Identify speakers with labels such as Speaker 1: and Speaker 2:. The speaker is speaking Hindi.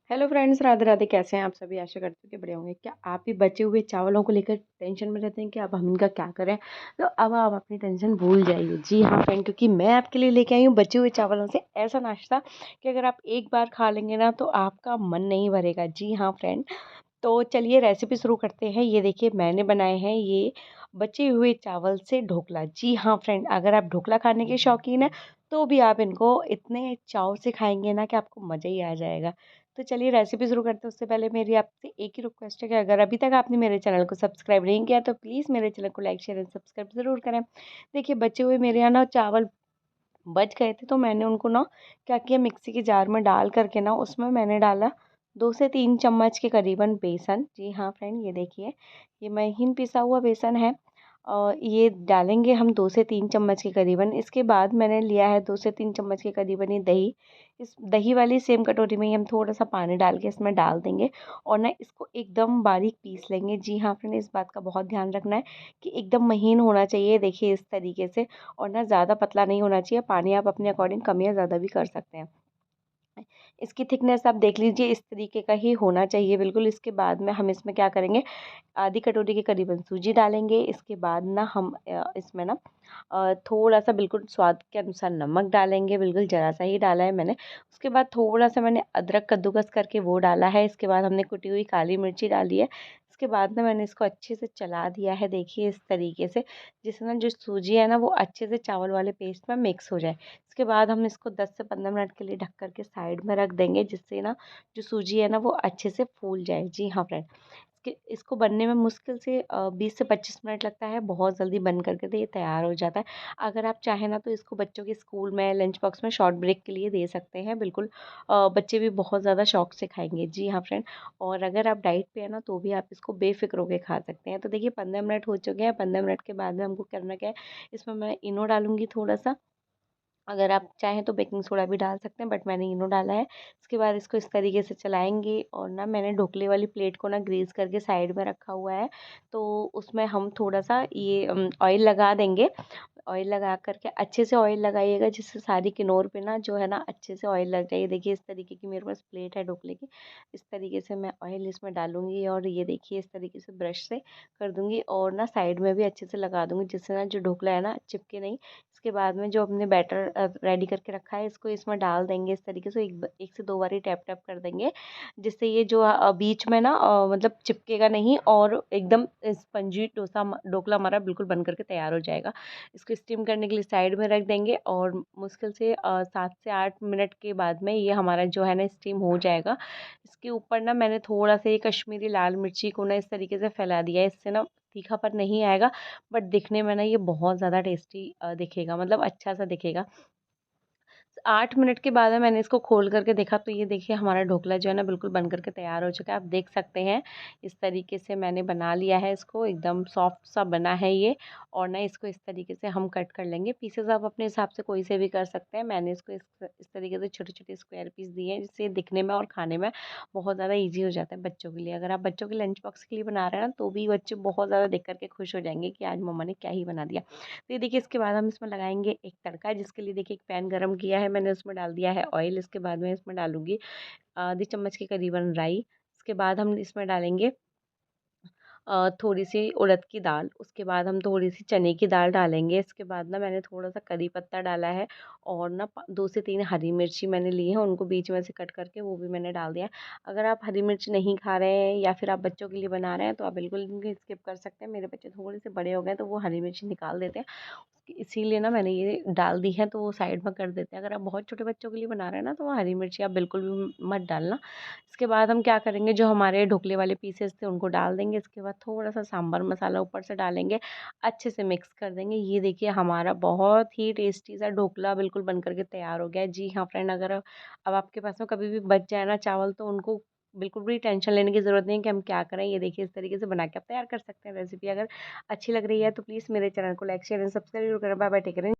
Speaker 1: Hello friends, Radhe Radhe. कैसे हैं आप सभी? आशा करती हूँ कि बढ़िया होंगे। क्या आप भी बचे हुए चावलों को लेकर टेंशन में रहते हैं कि अब हम इनका क्या करें? तो अब आप अपनी टेंशन भूल जाइए। जी हाँ फ्रेंड, क्योंकि मैं आपके लिए लेके आई हूँ बचे हुए चावलों से ऐसा नाश्ता कि अगर आप एक बार खा लेंगे ना तो आपका मन नहीं भरेगा। जी हाँ फ्रेंड, तो चलिए रेसिपी शुरू करते हैं। ये देखिए मैंने बनाए हैं ये बचे हुए चावल से ढोकला। जी हाँ फ्रेंड, अगर आप ढोकला खाने के शौकीन हैं तो भी आप इनको इतने चाव से खाएंगे ना कि आपको मज़ा ही आ जाएगा। तो चलिए रेसिपी शुरू करते हैं। उससे पहले मेरी आपसे एक ही रिक्वेस्ट है कि अगर अभी तक आपने मेरे चैनल को सब्सक्राइब नहीं किया तो प्लीज़ मेरे चैनल को लाइक शेयर एंड सब्सक्राइब ज़रूर करें। देखिए बचे हुए मेरे यहाँ ना चावल बच गए थे तो मैंने उनको ना क्या किया, मिक्सी के जार में डाल करके ना उसमें मैंने डाला 2 से 3 चम्मच के करीबन बेसन। जी हाँ फ्रेंड, ये देखिए ये महीन पिसा हुआ बेसन है। और ये डालेंगे हम 2 से 3 चम्मच के करीबन। इसके बाद मैंने लिया है 2 से 3 चम्मच के करीबन ये दही। इस दही वाली सेम कटोरी में ही हम थोड़ा सा पानी डाल के इसमें डाल देंगे और ना इसको एकदम बारीक पीस लेंगे। जी हाँ फ्रेंड, इस बात का बहुत ध्यान रखना है कि एकदम महीन होना चाहिए। देखिए इस तरीके से, और ना ज़्यादा पतला नहीं होना चाहिए। पानी आप अपने अकॉर्डिंग कम या ज़्यादा भी कर सकते हैं। इसकी थिकनेस आप देख लीजिए, इस तरीके का ही होना चाहिए बिल्कुल। इसके बाद में हम इसमें क्या करेंगे, आधी कटोरी के करीबन सूजी डालेंगे। इसके बाद ना हम इसमें ना थोड़ा सा बिल्कुल स्वाद के अनुसार नमक डालेंगे, बिल्कुल ज़रा सा ही डाला है मैंने। उसके बाद थोड़ा सा मैंने अदरक कद्दूकस करके वो डाला है। इसके बाद हमने कुटी हुई काली मिर्ची डाली है। इसके बाद ना मैंने इसको अच्छे से चला दिया है, देखिए इस तरीके से, जिससे ना जो सूजी है ना वो अच्छे से चावल वाले पेस्ट में मिक्स हो जाए। इसके बाद हम इसको 10 से 15 मिनट के लिए ढक कर के साइड में रख देंगे, जिससे ना जो सूजी है ना वो अच्छे से फूल जाए। जी हाँ फ्रेंड, इसको बनने में मुश्किल से 20 से 25 मिनट लगता है। बहुत जल्दी बन करके तो ये तैयार हो जाता है। अगर आप चाहें ना तो इसको बच्चों के स्कूल में लंच बॉक्स में शॉर्ट ब्रेक के लिए दे सकते हैं बिल्कुल। बच्चे भी बहुत ज़्यादा शौक से खाएंगे। जी हाँ फ्रेंड, और अगर आप डाइट पे है ना तो भी आप इसको बेफिक्र होकर खा सकते हैं। तो देखिए 15 मिनट हो चुके हैं। 15 मिनट के बाद में हमको करना क्या है, इसमें मैं इनो डालूंगी थोड़ा सा। अगर आप चाहें तो बेकिंग सोडा भी डाल सकते हैं, बट मैंने इनो डाला है। इसके बाद इसको इस तरीके से चलाएंगे और ना मैंने ढोकले वाली प्लेट को ना ग्रीस करके साइड में रखा हुआ है। तो उसमें हम थोड़ा सा ये ऑयल लगा देंगे। ऑयल लगा करके अच्छे से ऑयल लगाइएगा, जिससे सारी किनोर पे ना जो है ना अच्छे से ऑयल लग जाए। देखिए इस तरीके की मेरे पास प्लेट है ढोकले की। इस तरीके से मैं ऑयल इसमें डालूंगी और ये देखिए इस तरीके से ब्रश से कर दूंगी और ना साइड में भी अच्छे से लगा दूंगी, जिससे ना जो ढोकला है ना चिपके नहीं। इसके बाद में जो हमने बैटर रेडी करके रखा है इसको इसमें डाल देंगे। इस तरीके से एक से दो बारी टैप टैप कर देंगे, जिससे ये जो बीच में ना मतलब चिपकेगा नहीं और एकदम स्पंजी ढोकला हमारा बिल्कुल बन करके तैयार हो जाएगा। इसको स्टीम करने के लिए साइड में रख देंगे और मुश्किल से 7 से 8 मिनट के बाद में ये हमारा जो है ना स्टीम हो जाएगा। इसके ऊपर ना मैंने थोड़ा सा ये कश्मीरी लाल मिर्ची को ना इस तरीके से फैला दिया है। इससे ना तीखापन नहीं आएगा, बट दिखने में ना ये बहुत ज़्यादा टेस्टी दिखेगा, मतलब अच्छा सा दिखेगा। 8 मिनट के बाद में मैंने इसको खोल करके देखा तो ये देखिए हमारा ढोकला जो है ना बिल्कुल बन करके तैयार हो चुका है। आप देख सकते हैं इस तरीके से मैंने बना लिया है इसको, एकदम सॉफ्ट सा बना है ये। और ना इसको इस तरीके से हम कट कर लेंगे। पीसेस आप अपने हिसाब से कोई से भी कर सकते हैं। मैंने इसको इस तरीके से छोटे छोटे स्क्वायर पीस दिए हैं, जिससे दिखने में और खाने में बहुत ज़्यादा ईजी हो जाता है बच्चों के लिए। अगर आप बच्चों के लंच बॉक्स के लिए बना रहे हैं ना तो भी बच्चे बहुत ज़्यादा देख करके खुश हो जाएंगे कि आज मम्मा ने क्या ही बना दिया। तो ये देखिए इसके बाद हम इसमें लगाएंगे एक तड़का, जिसके लिए देखिए एक पैन गरम किया है मैंने, उसमें डाल दिया है ऑयल। इसके बाद में इसमें डालूंगी आधी चम्मच के करीबन राई। इसके बाद हम इसमें डालेंगे थोड़ी सी उड़द की दाल। उसके बाद हम थोड़ी सी चने की दाल डालेंगे। इसके बाद ना मैंने थोड़ा सा करी पत्ता डाला है और ना 2 से 3 हरी मिर्ची मैंने ली है, उनको बीच में से कट करके वो भी मैंने डाल दिया है। अगर आप हरी मिर्च नहीं खा रहे हैं या फिर आप बच्चों के लिए बना रहे हैं तो आप बिल्कुल इनको स्किप कर सकते हैं। मेरे बच्चे थोड़े से बड़े हो गए तो वो हरी मिर्ची निकाल देते हैं, इसीलिए ना मैंने ये डाल दी है, तो वो साइड में कर देते हैं। अगर आप बहुत छोटे बच्चों के लिए बना रहे हैं ना तो वो हरी मिर्ची आप बिल्कुल भी मत डालना। इसके बाद हम क्या करेंगे, जो हमारे ढोकले वाले पीसेस थे उनको डाल देंगे। इसके बाद थोड़ा सा सांभर मसाला ऊपर से डालेंगे, अच्छे से मिक्स कर देंगे। ये देखिए हमारा बहुत ही टेस्टी सा ढोकला बिल्कुल बन करके तैयार हो गया है। जी हाँ फ्रेंड, अगर अब आपके पास में कभी भी बच जाए ना चावल तो उनको बिल्कुल भी टेंशन लेने की ज़रूरत नहीं है कि हम क्या करें। ये देखिए इस तरीके से बना के आप तैयार कर सकते हैं रेसिपी। अगर अच्छी लग रही है तो प्लीज़ मेरे चैनल को लाइक शेयर एंड सब्सक्राइब जरूर करें। Bye bye, take care.